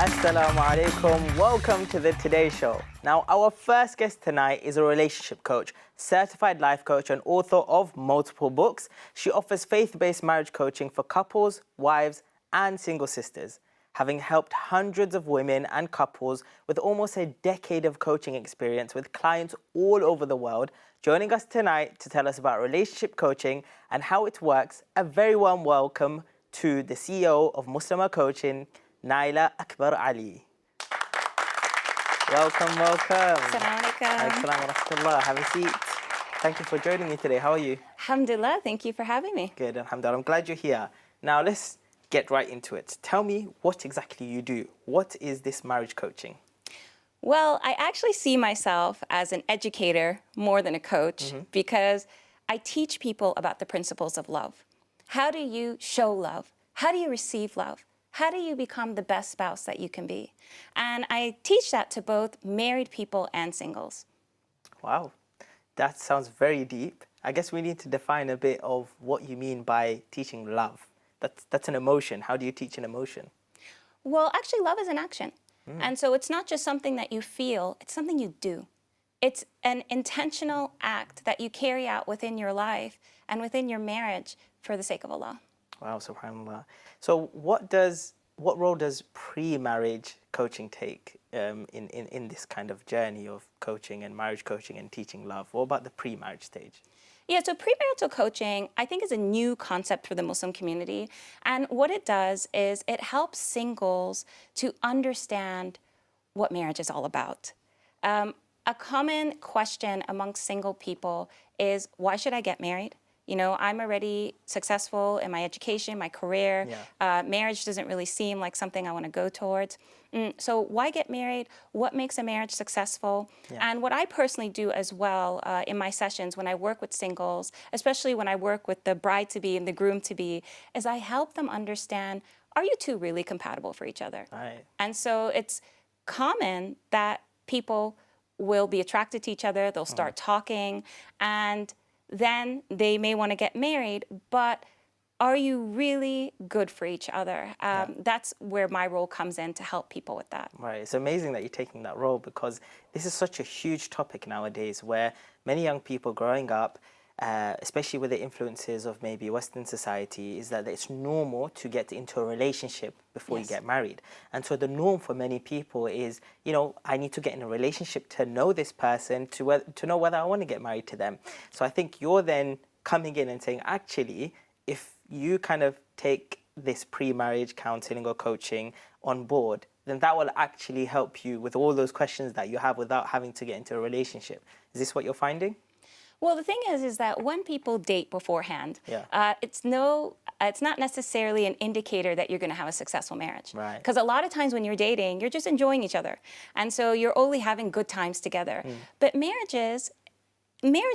Assalamu alaikum. Welcome to the Today Show. Now, our first guest tonight is a relationship coach, certified life coach, and author of multiple books. She offers faith-based marriage coaching for couples, wives, and single sisters. Having helped hundreds of women and couples with almost a decade of coaching experience with clients all over the world, joining us tonight to tell us about relationship coaching and how it works, a very warm welcome to the CEO of Muslima Coaching, Naielah Ackbarali. Welcome, welcome. Assalamu alaikum. Assalamu rahmatullah. Have a seat. Thank you for joining me today. How are you? Alhamdulillah, thank you for having me. Good, alhamdulillah. I'm glad you're here. Now, let's get right into it. Tell me what exactly you do. What is this marriage coaching? Well, I actually see myself as an educator more than a coach because I teach people about the principles of love. How do you show love? How do you receive love? How do you become the best spouse that you can be? And I teach that to both married people and singles. Wow, that sounds very deep. I guess we need to define a bit of what you mean by teaching love. That's an emotion. How do you teach an emotion? Well, actually, love is an action. And so it's not just something that you feel, it's something you do. It's an intentional act that you carry out within your life and within your marriage for the sake of Allah. Wow, subhanAllah. So what role does pre-marriage coaching take in this kind of journey of coaching and marriage coaching and teaching love? What about the pre-marriage stage? Yeah, so premarital coaching, I think, is a new concept for the Muslim community. And what it does is it helps singles to understand what marriage is all about. A common question amongst single people is, why should I get married? You know, I'm already successful in my education, my career. Marriage doesn't really seem like something I want to go towards. So why get married? What makes a marriage successful? And what I personally do as well in my sessions when I work with singles, especially when I work with the bride-to-be and the groom-to-be, is I help them understand, are you two really compatible for each other? Right. And so it's common that people will be attracted to each other, they'll start talking, and then they may want to get married, but are you really good for each other? That's where my role comes in to help people with that. Right. It's amazing that you're taking that role because this is such a huge topic nowadays where many young people growing up, especially with the influences of maybe Western society, is that it's normal to get into a relationship before you get married. And so the norm for many people is, you know, I need to get in a relationship to know this person, to know whether I want to get married to them. So I think you're then coming in and saying, actually, if you kind of take this pre-marriage counseling or coaching on board, then that will actually help you with all those questions that you have without having to get into a relationship. Is this what you're finding? Well, the thing is that when people date beforehand, it's not necessarily an indicator that you're going to have a successful marriage. Right. Because a lot of times when you're dating, you're just enjoying each other. And so you're only having good times together. But marriage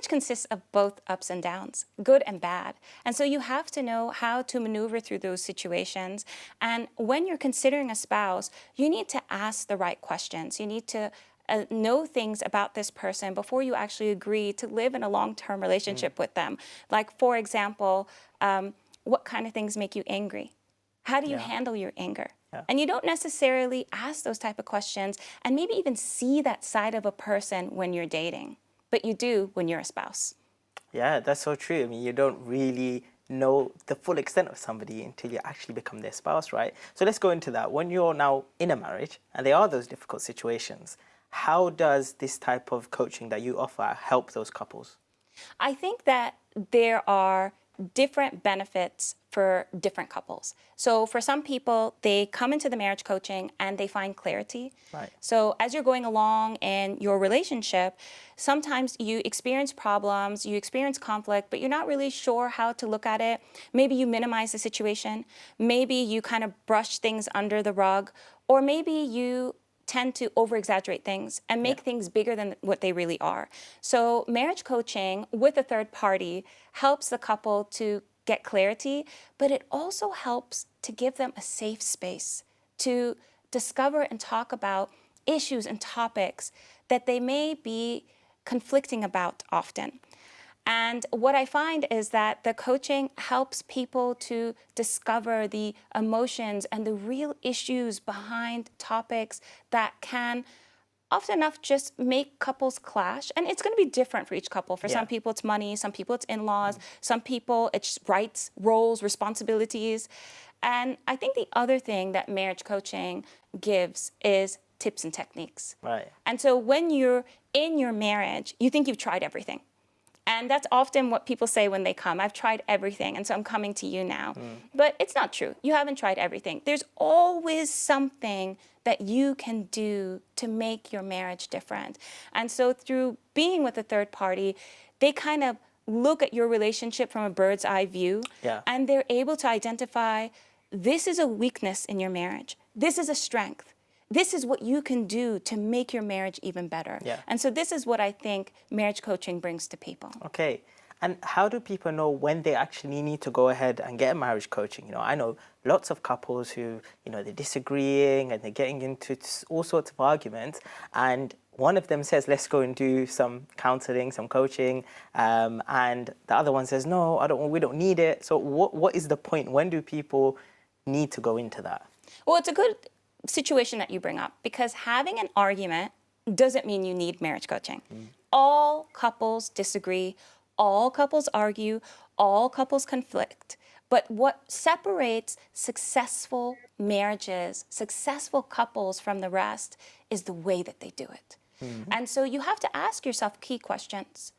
consists of both ups and downs, good and bad. And so you have to know how to maneuver through those situations. And when you're considering a spouse, you need to ask the right questions. You need to know things about this person before you actually agree to live in a long-term relationship with them. Like, for example, what kind of things make you angry? How do you handle your anger? And you don't necessarily ask those type of questions and maybe even see that side of a person when you're dating, but you do when you're a spouse. Yeah, that's so true. I mean, you don't really know the full extent of somebody until you actually become their spouse, right? So let's go into that. When you're now in a marriage and there are those difficult situations, how does this type of coaching that you offer help those couples? I think that there are different benefits for different couples. So for some people, they come into the marriage coaching and they find clarity. Right. So as you're going along in your relationship, sometimes you experience problems, you experience conflict, but you're not really sure how to look at it. Maybe you minimize the situation. Maybe you kind of brush things under the rug, or maybe you tend to over-exaggerate things and make things bigger than what they really are. So marriage coaching with a third party helps the couple to get clarity, but it also helps to give them a safe space to discover and talk about issues and topics that they may be conflicting about often. And what I find is that the coaching helps people to discover the emotions and the real issues behind topics that can often enough just make couples clash. And it's going to be different for each couple. For some people, it's money. Some people, it's in-laws. Some people, it's rights, roles, responsibilities. And I think the other thing that marriage coaching gives is tips and techniques. Right. And so when you're in your marriage, you think you've tried everything. And that's often what people say when they come. I've tried everything, and so I'm coming to you now. But it's not true. You haven't tried everything. There's always something that you can do to make your marriage different. And so through being with a third party, they kind of look at your relationship from a bird's eye view, and they're able to identify, this is a weakness in your marriage. This is a strength. This is what you can do to make your marriage even better. And so this is what I think marriage coaching brings to people. Okay. And how do people know when they actually need to go ahead and get marriage coaching? You know, I know lots of couples who, you know, they're disagreeing and they're getting into all sorts of arguments. And one of them says, let's go and do some counseling, some coaching. And the other one says, no, we don't need it. So what is the point? When do people need to go into that? Well, it's a good situation that you bring up, because having an argument doesn't mean you need marriage coaching. All couples disagree, all couples argue, all couples conflict. But what separates successful marriages, successful couples from the rest is the way that they do it. And so you have to ask yourself key questions.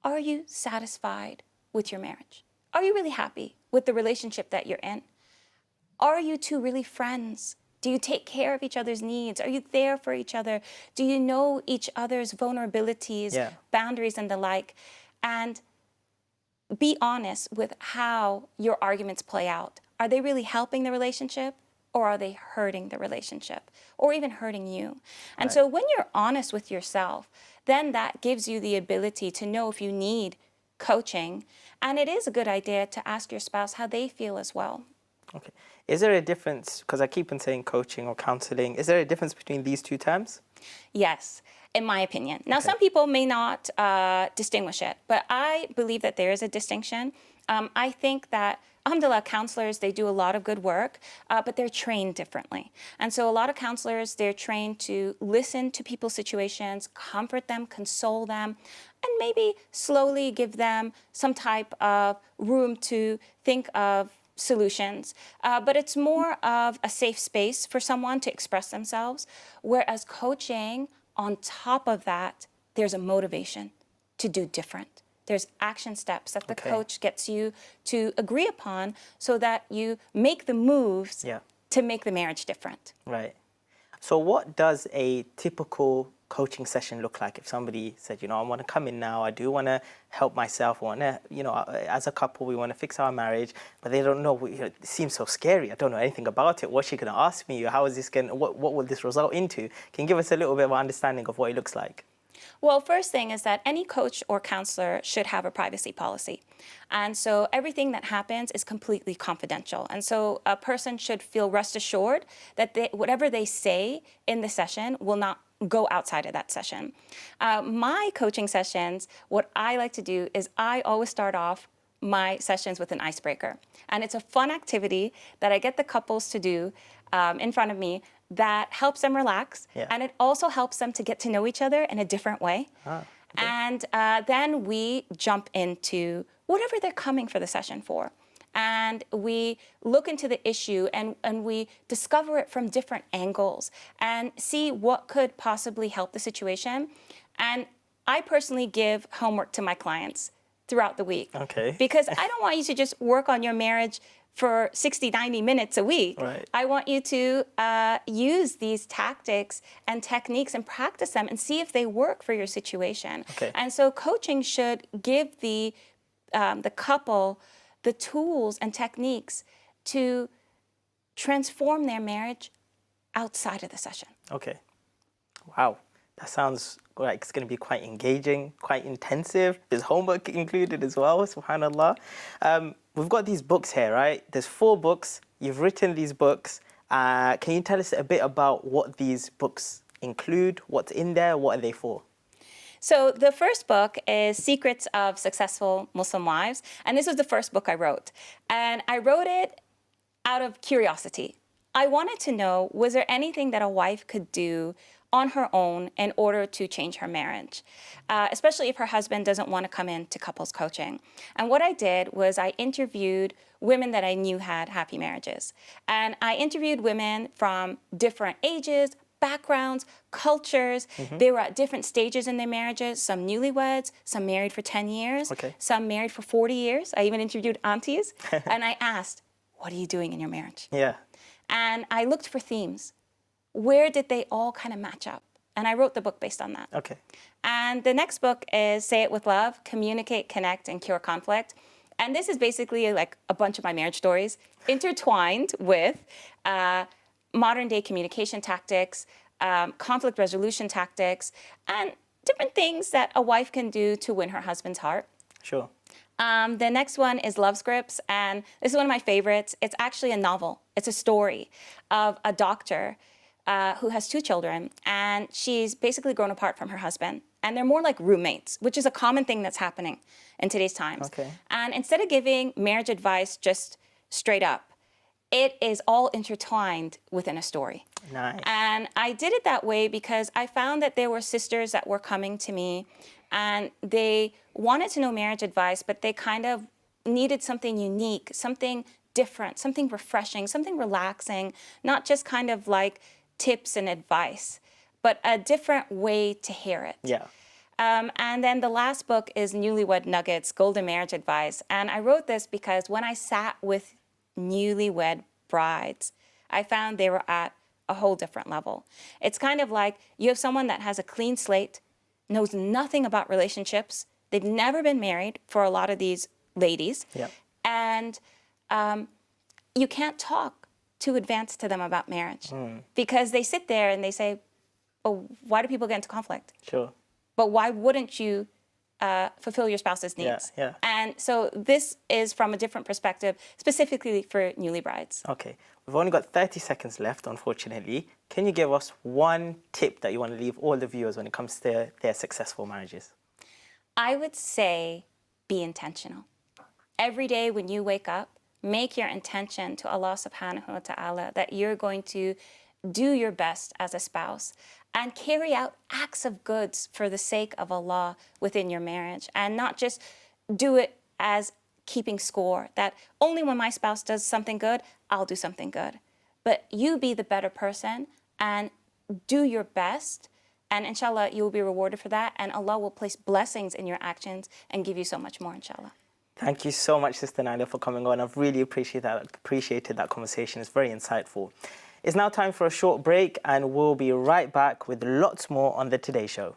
Are you satisfied with your marriage? Are you really happy with the relationship that you're in? Are you two really friends? Do you take care of each other's needs? Are you there for each other? Do you know each other's vulnerabilities, boundaries, and the like? And be honest with how your arguments play out. Are they really helping the relationship, or are they hurting the relationship, or even hurting you? And so when you're honest with yourself, then that gives you the ability to know if you need coaching. And it is a good idea to ask your spouse how they feel as well. Okay. Is there a difference, because I keep on saying coaching or counseling, is there a difference between these two terms? Yes, in my opinion. Now, some people may not distinguish it, but I believe that there is a distinction. I think that, alhamdulillah, counselors, they do a lot of good work, but they're trained differently. And so a lot of counselors, they're trained to listen to people's situations, comfort them, console them, and maybe slowly give them some type of room to think of solutions, but it's more of a safe space for someone to express themselves, whereas coaching, on top of that, there's a motivation to do different. There's action steps that the coach gets you to agree upon so that you make the moves to make the marriage different. Right. So what does a typical coaching session look like if somebody said, you know, I want to come in now, I do want to help myself, I want to, you know, as a couple, we want to fix our marriage, but they don't know, it seems so scary, I don't know anything about it, what's she going to ask me, how is this going, what will this result into? Can you give us a little bit of an understanding of what it looks like? Well, first thing is that any coach or counselor should have a privacy policy. And so everything that happens is completely confidential. And so a person should feel rest assured that whatever they say in the session will not go outside of that session. My coaching sessions, what I like to do is I always start off my sessions with an icebreaker. And it's a fun activity that I get the couples to do in front of me that helps them relax. And it also helps them to get to know each other in a different way. And then we jump into whatever they're coming for the session for. And we look into the issue and we discover it from different angles and see what could possibly help the situation. And I personally give homework to my clients throughout the week. Because I don't want you to just work on your marriage for 60, 90 minutes a week. I want you to use these tactics and techniques and practice them and see if they work for your situation. And so coaching should give the couple the tools and techniques to transform their marriage outside of the session. Okay. Wow. That sounds like it's going to be quite engaging, quite intensive. There's homework included as well, subhanAllah. We've got these books here, right? There's 4 books. You've written these books. Can you tell us a bit about what these books include? What's in there? What are they for? So the first book is Secrets of Successful Muslim Wives. And this was the first book I wrote. And I wrote it out of curiosity. I wanted to know, was there anything that a wife could do on her own in order to change her marriage, especially if her husband doesn't want to come into couples coaching. And what I did was I interviewed women that I knew had happy marriages. And I interviewed women from different ages, backgrounds, cultures. They were at different stages in their marriages, some newlyweds, some married for 10 years, some married for 40 years. I even interviewed aunties. And I asked, what are you doing in your marriage? Yeah. And I looked for themes. Where did they all kind of match up? And I wrote the book based on that. Okay. And the next book is Say It With Love, Communicate, Connect, and Cure Conflict. And this is basically like a bunch of my marriage stories intertwined with modern day communication tactics, conflict resolution tactics, and different things that a wife can do to win her husband's heart. Sure. The next one is Love Scripts, and this is one of my favorites. It's actually a novel. It's a story of a doctor who has 2 children, and she's basically grown apart from her husband. And they're more like roommates, which is a common thing that's happening in today's times. Okay. And instead of giving marriage advice just straight up, it is all intertwined within a story. Nice. And I did it that way because I found that there were sisters that were coming to me and they wanted to know marriage advice, but they kind of needed something unique, something different, something refreshing, something relaxing, not just kind of like tips and advice, but a different way to hear it. Yeah. And then the last book is Newlywed Nuggets, Golden Marriage Advice. And I wrote this because when I sat with newlywed brides, I found they were at a whole different level. It's kind of like you have someone that has a clean slate, knows nothing about relationships. They've never been married for a lot of these ladies. Yep. And you can't talk too advanced to them about marriage because they sit there and they say, oh, why do people get into conflict? Sure. But why wouldn't you fulfill your spouse's needs? Yeah. And so this is from a different perspective, specifically for newly brides. Okay. We've only got 30 seconds left, unfortunately. Can you give us one tip that you want to leave all the viewers when it comes to their successful marriages? I would say be intentional. Every day when you wake up, make your intention to Allah subhanahu wa ta'ala that you're going to do your best as a spouse and carry out acts of goods for the sake of Allah within your marriage, and not just do it as keeping score, that only when my spouse does something good, I'll do something good. But you be the better person and do your best, and inshallah, you will be rewarded for that, and Allah will place blessings in your actions and give you so much more, inshallah. Thank you so much, Sister Naielah, for coming on. I've really appreciated that conversation. It's very insightful. It's now time for a short break, and we'll be right back with lots more on the Today Show.